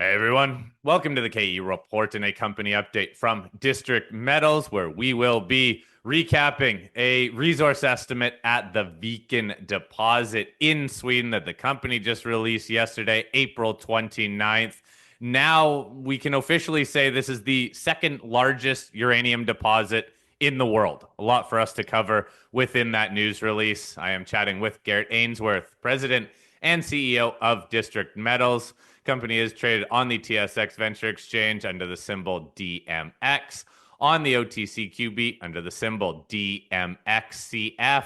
Hey everyone, welcome to the KE Report and a company update from District Metals, where we will be recapping a resource estimate at the Viken Deposit in Sweden that the company just released yesterday, April 29th. Now we can officially say this is the second largest uranium deposit in the world. A lot for us to cover within that news release. I am chatting with Garrett Ainsworth, President and CEO of District Metals. Company is traded on the TSX Venture Exchange under the symbol DMX, on the OTCQB under the symbol DMXCF,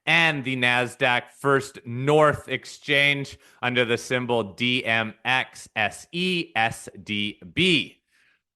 and the Nasdaq First North Exchange under the symbol DMXSE SDB.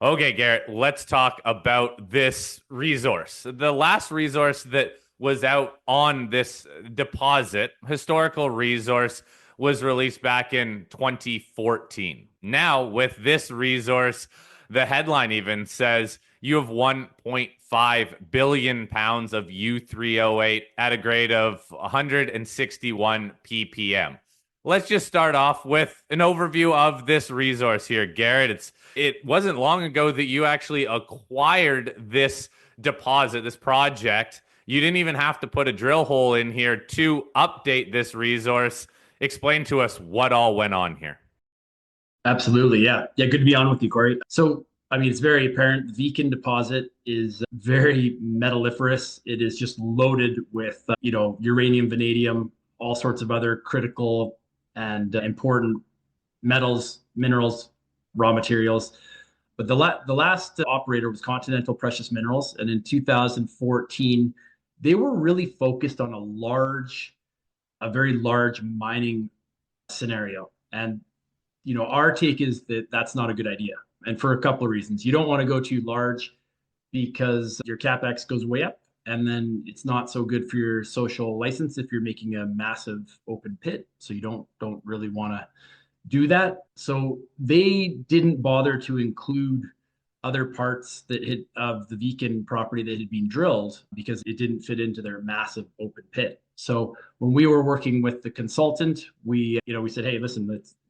Okay, Garrett, let's talk about this resource. The last resource that was out on this deposit, historical resource, was released back in 2014. Now, with this resource, the headline even says you have 1.5 billion pounds of U₃O₈ at a grade of 161 ppm. Let's just start off with an overview of this resource here, Garrett. It wasn't long ago that you actually acquired this deposit, this project. You didn't even have to put a drill hole in here to update this resource. Explain to us what all went on here. Absolutely. Yeah. Yeah. Good to be on with you, Corey. So, it's very apparent the Viken deposit is very metalliferous. It is just loaded with, uranium, vanadium, all sorts of other critical and important metals, minerals, raw materials. But the last operator was Continental Precious Minerals. And in 2014, they were really focused on a very large mining scenario. And, our take is that that's not a good idea. And for a couple of reasons. You don't want to go too large because your CapEx goes way up. And then it's not so good for your social license if you're making a massive open pit. So you don't really want to do that. So they didn't bother to include other parts of the Viken property that had been drilled because it didn't fit into their massive open pit. So when we were working with the consultant, we said, hey, listen,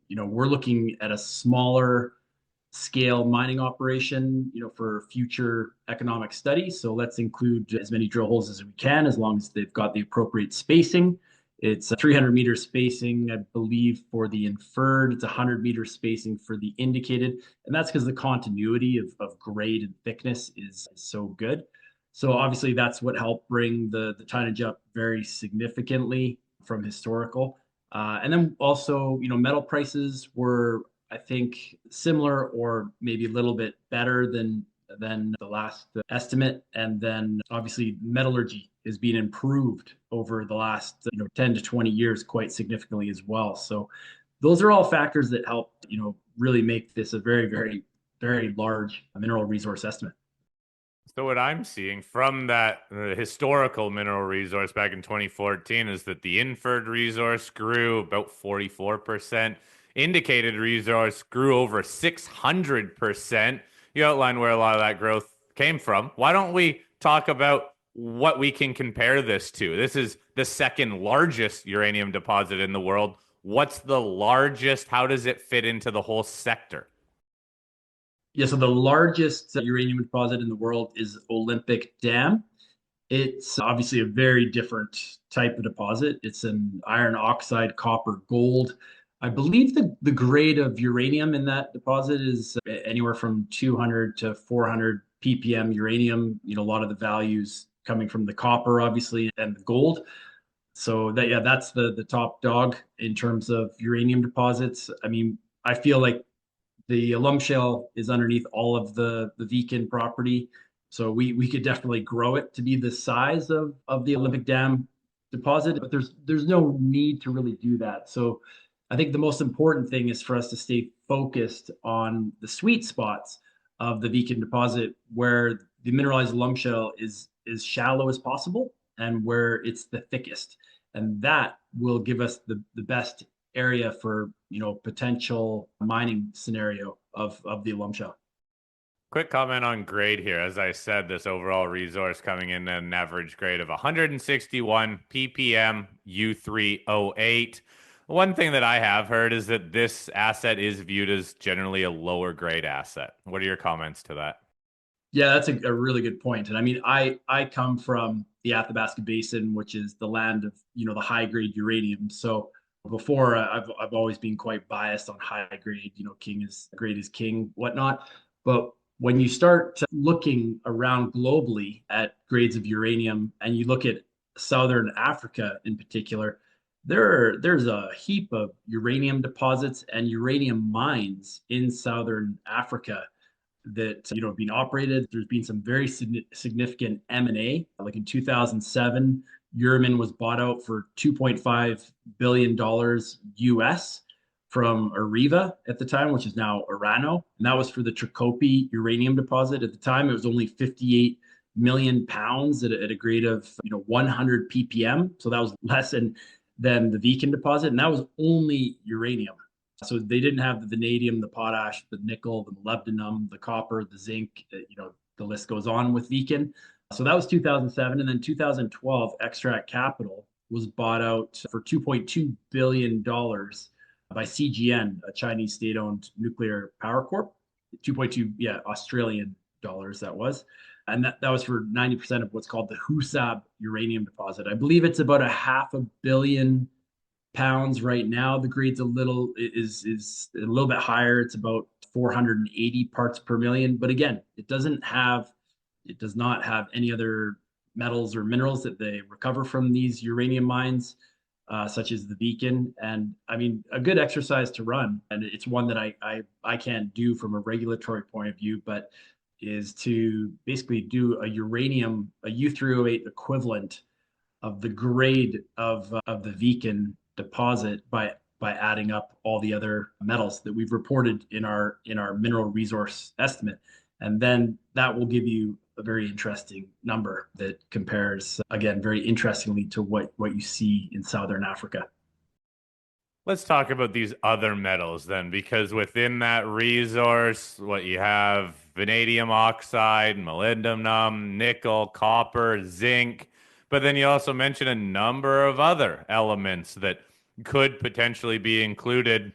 we're looking at a smaller scale mining operation, for future economic studies. So let's include as many drill holes as we can, as long as they've got the appropriate spacing. It's a 300-meter spacing, I believe, for the inferred. It's 100-meter spacing for the indicated. And that's because the continuity of grade and thickness is so good. So obviously that's what helped bring the tonnage up very significantly from historical. And then also, metal prices were, I think, similar or maybe a little bit better than the last estimate. And then obviously metallurgy is being improved over the last 10 to 20 years quite significantly as well. So those are all factors that help really make this a very, very, very large mineral resource estimate. So what I'm seeing from that historical mineral resource back in 2014 is that the inferred resource grew about 44%. Indicated resource grew over 600%. You outline where a lot of that growth came from. Why don't we talk about what we can compare this to? This is the second largest uranium deposit in the world. What's the largest? How does it fit into the whole sector? Yeah, so the largest uranium deposit in the world is Olympic Dam. It's obviously a very different type of deposit. It's an iron oxide, copper, gold. I believe the grade of uranium in that deposit is anywhere from 200 to 400 ppm uranium. A lot of the values coming from the copper, obviously, and the gold. So that's the top dog in terms of uranium deposits. I feel like the alum shale is underneath all of the Viken property. So we could definitely grow it to be the size of the Olympic Dam deposit, but there's no need to really do that. So I think the most important thing is for us to stay focused on the sweet spots of the Viken deposit where the mineralized alum shale is as shallow as possible and where it's the thickest. And that will give us the best area for potential mining scenario of the alum shale. Quick comment on grade here. As I said, this overall resource coming in at an average grade of 161 ppm U₃O₈. One thing that I have heard is that this asset is viewed as generally a lower grade asset. What are your comments to that? Yeah, that's a really good point. And I mean, I come from the Athabasca Basin, which is the land of, the high grade uranium. So before I've always been quite biased on high grade, king is grade is king, whatnot. But when you start looking around globally at grades of uranium and you look at Southern Africa in particular, there's a heap of uranium deposits and uranium mines in Southern Africa that have been operated. There's been some very significant M&A. Like in 2007, Uranium was bought out for $2.5 billion US from Areva at the time, which is now Orano. And that was for the Trikopy uranium deposit. At the time, it was only 58 million pounds at a grade of 100 ppm. So that was less than the Viken deposit. And that was only uranium. So they didn't have the vanadium, the potash, the nickel, the molybdenum, the copper, the zinc, the list goes on with Viken. So that was 2007. And then 2012, Extract Capital was bought out for $2.2 billion by CGN, a Chinese state-owned nuclear power corp. 2.2, yeah, Australian dollars that was. And that was for 90% of what's called the U₃O₈ uranium deposit. I believe it's about a $500 million right now. The grade's is a little bit higher. It's about 480 parts per million. But again, it does not have any other metals or minerals that they recover from these uranium mines, such as the Viken. And I mean, a good exercise to run, and it's one that I can't do from a regulatory point of view, but is to basically do a U₃O₈ equivalent of the grade of the Viken deposit by adding up all the other metals that we've reported in our mineral resource estimate. And then that will give you a very interesting number that compares, again, very interestingly to what you see in Southern Africa. Let's talk about these other metals then, because within that resource, what you have vanadium oxide, molybdenum, nickel, copper, zinc, but then you also mention a number of other elements that could potentially be included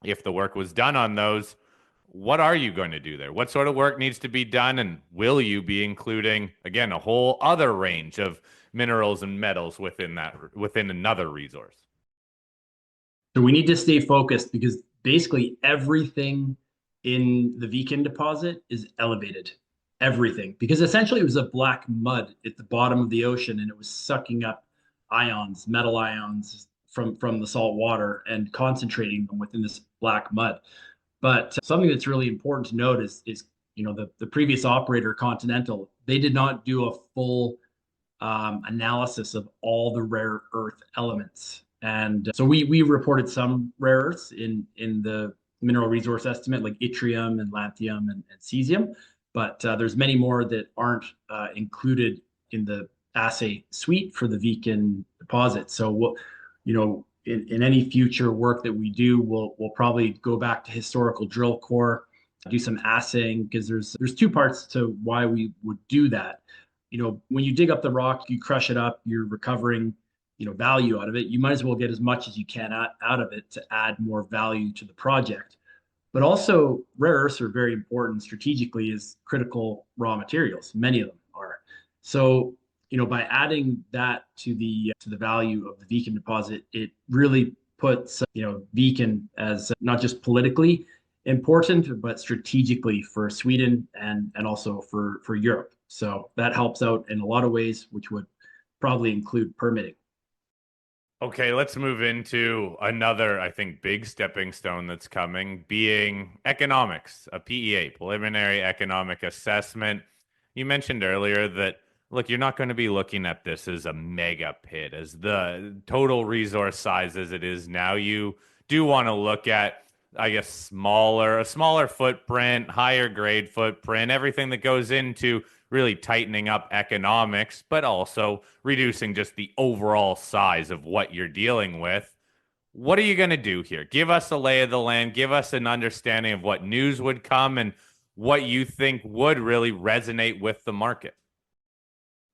if the work was done on those. What are you going to do there? What sort of work needs to be done? And will you be including, again, a whole other range of minerals and metals within another resource? So we need to stay focused because basically everything in the Viken deposit is elevated. Everything. Because essentially it was a black mud at the bottom of the ocean and it was sucking up ions, metal ions from the salt water and concentrating them within this black mud. But something that's really important to note is the previous operator, Continental, they did not do a full analysis of all the rare earth elements. And so we reported some rare earths in the mineral resource estimate, like yttrium and lanthanum and cesium, but there's many more that aren't included in the assay suite for the Viken deposit. So in any future work that we do, we'll probably go back to historical drill core, do some assaying, because there's two parts to why we would do that. When you dig up the rock, you crush it up, you're recovering value out of it. You might as well get as much as you can out of it to add more value to the project. But also, rare earths are very important strategically as critical raw materials. Many of them are. So, by adding that to the value of the Viken deposit, it really puts Viken as not just politically important, but strategically for Sweden and also for Europe. So that helps out in a lot of ways, which would probably include permitting. Okay, let's move into another, I think, big stepping stone that's coming, being economics, a PEA, preliminary economic assessment. You mentioned earlier that, look, you're not going to be looking at this as a mega pit, as the total resource size as it is now. You do want to look at, I guess, a smaller footprint, higher grade footprint, everything that goes into really tightening up economics, but also reducing just the overall size of what you're dealing with. What are you going to do here? Give us a lay of the land. Give us an understanding of what news would come and what you think would really resonate with the market.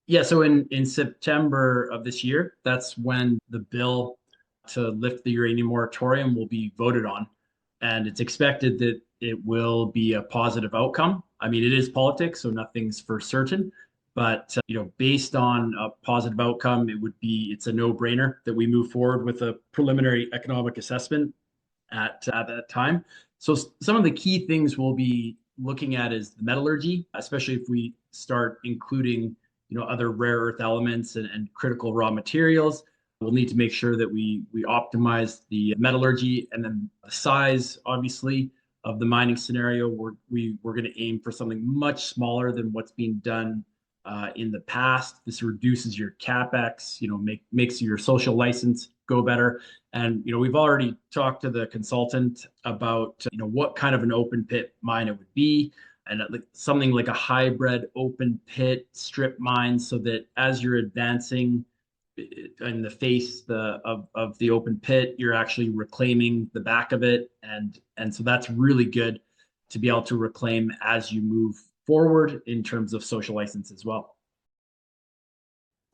Yeah, so in September of this year, that's when the bill to lift the uranium moratorium will be voted on. And it's expected that it will be a positive outcome. I mean, it is politics, so nothing's for certain. But based on a positive outcome, it's a no-brainer that we move forward with a preliminary economic assessment at that time. So some of the key things we'll be looking at is the metallurgy, especially if we start including other rare earth elements and critical raw materials. We'll need to make sure that we optimize the metallurgy, and then the size, obviously, of the mining scenario. We're going to aim for something much smaller than what's being done in the past. This reduces your capex, makes your social license go better. And we've already talked to the consultant about what kind of an open pit mine it would be, and something like a hybrid open pit strip mine, so that as you're advancing in the face of the open pit, you're actually reclaiming the back of it, and so that's really good to be able to reclaim as you move forward in terms of social license as well.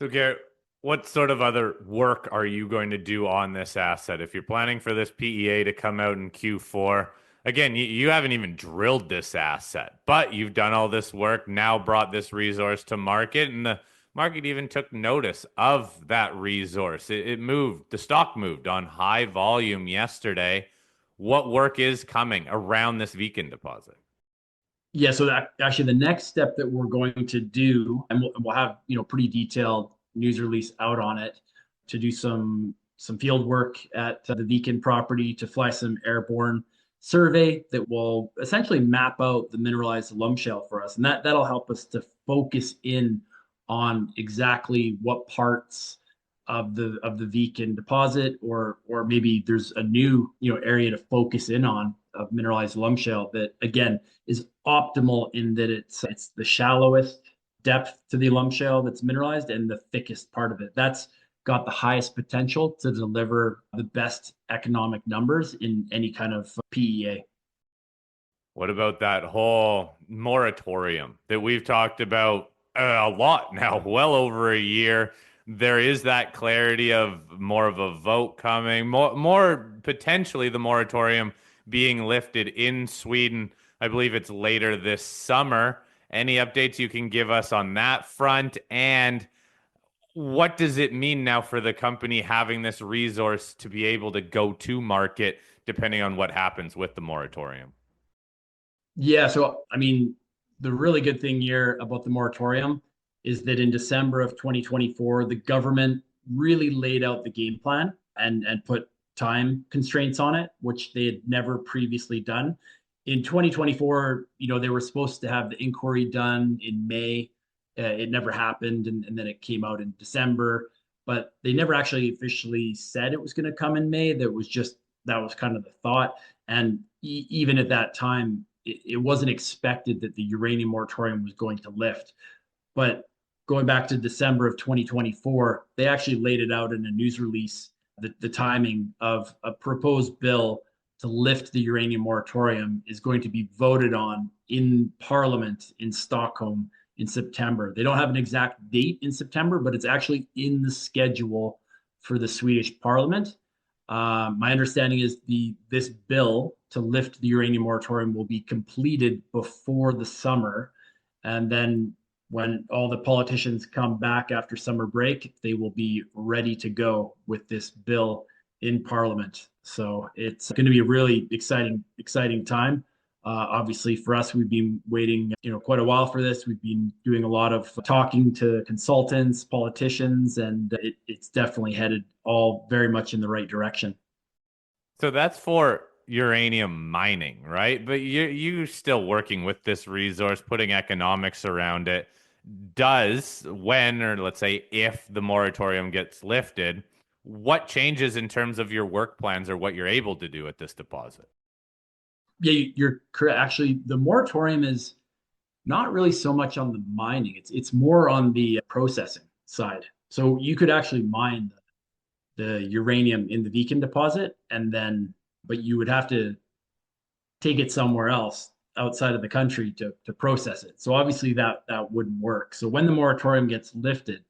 So Garrett, what sort of other work are you going to do on this asset? If you're planning for this PEA to come out in Q4, again, you haven't even drilled this asset, but you've done all this work, now brought this resource to market, and the market even took notice of that resource. It moved, the stock moved on high volume yesterday. What work is coming around this Viken deposit? Yeah, so actually the next step that we're going to do, and we'll have pretty detailed news release out on it, to do some field work at the Viken property, to fly some airborne survey that will essentially map out the mineralized alum shale for us, and that'll help us to focus in on exactly what parts of the Viken deposit, or maybe there's a new area to focus in on of mineralized alum shale that again is optimal in that it's the shallowest depth to the alum shale that's mineralized, and the thickest part of it. That's got the highest potential to deliver the best economic numbers in any kind of PEA. What about that whole moratorium that we've talked about a lot now, well over a year? There is that clarity of more of a vote coming, more potentially the moratorium being lifted in Sweden. I believe it's later this summer. Any updates you can give us on that front? And what does it mean now for the company having this resource to be able to go to market depending on what happens with the moratorium? Yeah, so I mean, the really good thing here about the moratorium is that in December of 2024, the government really laid out the game plan and put time constraints on it, which they had never previously done. In 2024, they were supposed to have the inquiry done in May. It never happened, and then it came out in December. But they never actually officially said it was going to come in May. That was kind of the thought. And even at that time, it wasn't expected that the uranium moratorium was going to lift. But going back to December of 2024, they actually laid it out in a news release, the timing of a proposed bill to lift the uranium moratorium is going to be voted on in Parliament in Stockholm in September. They don't have an exact date in September, but it's actually in the schedule for the Swedish Parliament. My understanding is this bill to lift the uranium moratorium will be completed before the summer, and then when all the politicians come back after summer break, they will be ready to go with this bill in Parliament. So it's going to be a really exciting time. Obviously, for us, we've been waiting, quite a while for this. We've been doing a lot of talking to consultants, politicians, and it's definitely headed all very much in the right direction. So that's for uranium mining, right? But you still working with this resource, putting economics around it. Does, when, or let's say if the moratorium gets lifted, what changes in terms of your work plans or what you're able to do at this deposit? Yeah, you're correct. Actually, the moratorium is not really so much on the mining. It's more on the processing side. So you could actually mine the uranium in the Viken deposit, but you would have to take it somewhere else outside of the country to process it. So obviously that wouldn't work. So when the moratorium gets lifted,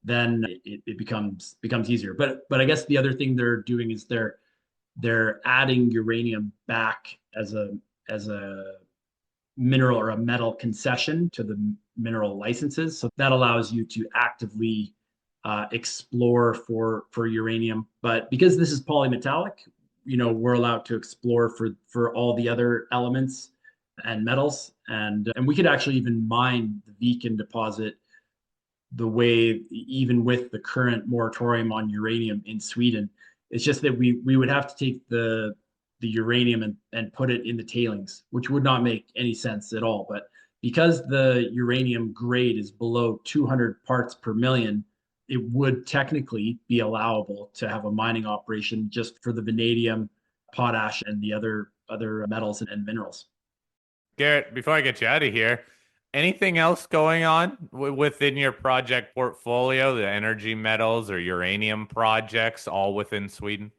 then it becomes easier. But I guess the other thing they're doing is they're adding uranium back as a mineral or a metal concession to the mineral licenses. So that allows you to actively explore for uranium. But because this is polymetallic, we're allowed to explore for all the other elements and metals, and we could actually even mine the Viken deposit the way, even with the current moratorium on uranium in Sweden. It's just that we would have to take the uranium and put it in the tailings, which would not make any sense at all. But because the uranium grade is below 200 parts per million, it would technically be allowable to have a mining operation just for the vanadium, potash, and the other metals and minerals. Garrett, before I get you out of here, anything else going on within your project portfolio, the energy metals or uranium projects, all within Sweden?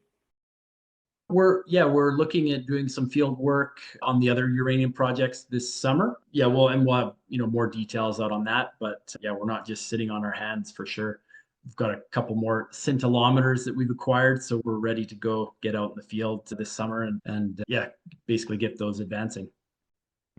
We're looking at doing some field work on the other uranium projects this summer. Yeah, we'll have more details out on that. But yeah, we're not just sitting on our hands for sure. We've got a couple more scintillometers that we've acquired, so we're ready to go get out in the field this summer and yeah, basically get those advancing.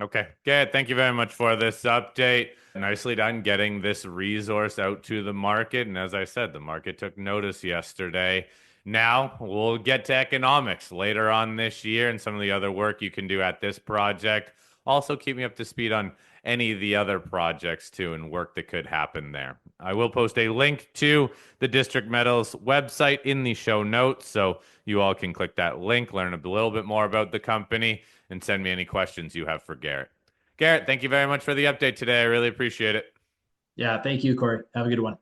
Okay, Garrett, thank you very much for this update. Nicely done getting this resource out to the market. And as I said, the market took notice yesterday. Now we'll get to economics later on this year and some of the other work you can do at this project. Also, keep me up to speed on any of the other projects too and work that could happen there. I will post a link to the District Metals website in the show notes, so you all can click that link, learn a little bit more about the company, and send me any questions you have for Garrett. Garrett, thank you very much for the update today. I really appreciate it. Yeah, thank you, Corey. Have a good one.